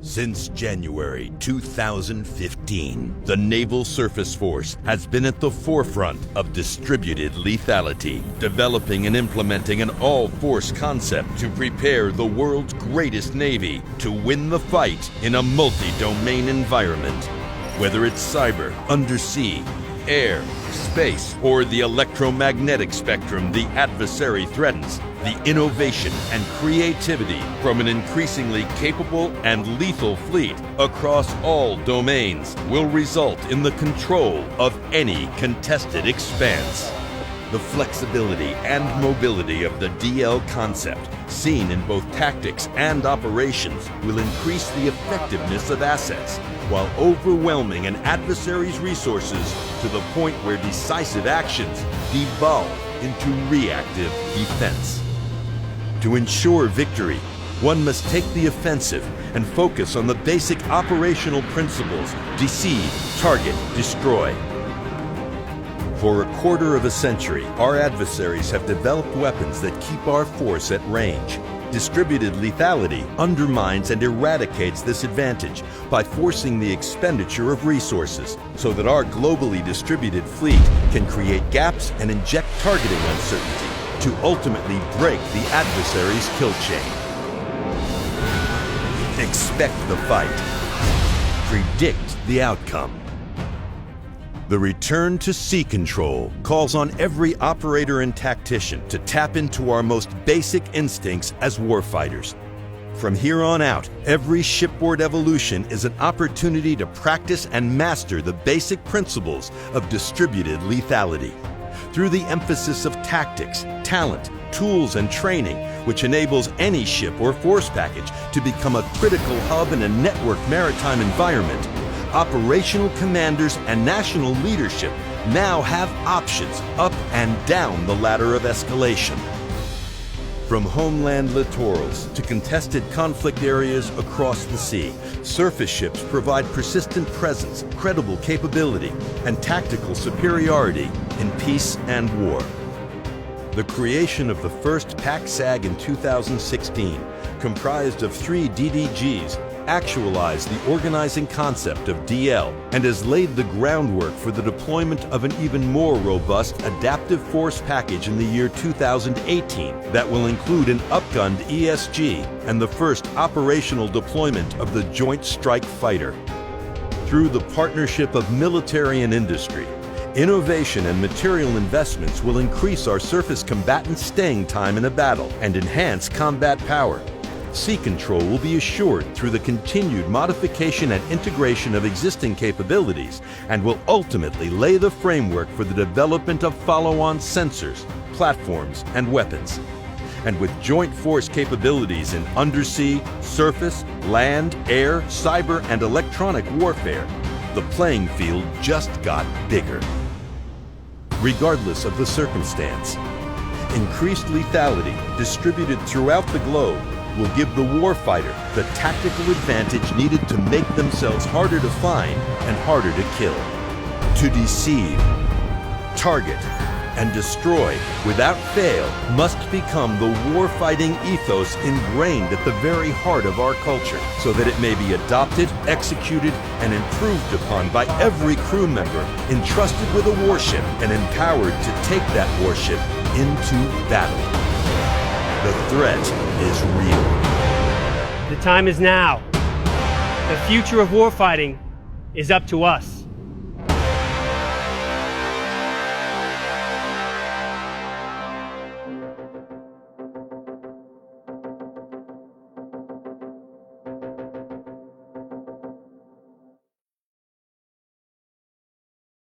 Since January 2015, the Naval Surface Force has been at the forefront of distributed lethality, developing and implementing an all-force concept to prepare the world's greatest Navy to win the fight in a multi-domain environment. Whether it's cyber, undersea, air, space, or the electromagnetic spectrum the adversary threatens, the innovation and creativity from an increasingly capable and lethal fleet across all domains will result in the control of any contested expanse. The flexibility and mobility of the DL concept, seen in both tactics and operations, will increase the effectiveness of assets while overwhelming an adversary's resources to the point where decisive actions devolve into reactive defense. To ensure victory, one must take the offensive and focus on the basic operational principles: deceive, target, destroy. For a quarter of a century, our adversaries have developed weapons that keep our force at range. Distributed lethality undermines and eradicates this advantage by forcing the expenditure of resources so that our globally distributed fleet can create gaps and inject targeting uncertainty to ultimately break the adversary's kill chain. Expect the fight. Predict the outcome. The return to sea control calls on every operator and tactician to tap into our most basic instincts as warfighters. From here on out, every shipboard evolution is an opportunity to practice and master the basic principles of distributed lethality. Through the emphasis of tactics, talent, tools, and training, which enables any ship or force package to become a critical hub in a networked maritime environment, operational commanders and national leadership now have options up and down the ladder of escalation. From homeland littorals to contested conflict areas across the sea, surface ships provide persistent presence, credible capability, and tactical superiority in peace and war. The creation of the first PAC-SAG in 2016, comprised of 3 DDGs, actualized the organizing concept of DL and has laid the groundwork for the deployment of an even more robust adaptive force package in the year 2018 that will include an upgunned ESG and the first operational deployment of the Joint Strike Fighter. Through the partnership of military and industry, innovation and material investments will increase our surface combatants' staying time in a battle and enhance combat power. Sea control will be assured through the continued modification and integration of existing capabilities and will ultimately lay the framework for the development of follow-on sensors, platforms, and weapons. And with joint force capabilities in undersea, surface, land, air, cyber, and electronic warfare, the playing field just got bigger. Regardless of the circumstance, increased lethality distributed throughout the globe will give the warfighter the tactical advantage needed to make themselves harder to find and harder to kill. To deceive, target, and destroy without fail must become the warfighting ethos ingrained at the very heart of our culture, so that it may be adopted, executed, and improved upon by every crew member entrusted with a warship and empowered to take that warship into battle. The threat is real. The time is now. The future of warfighting is up to us.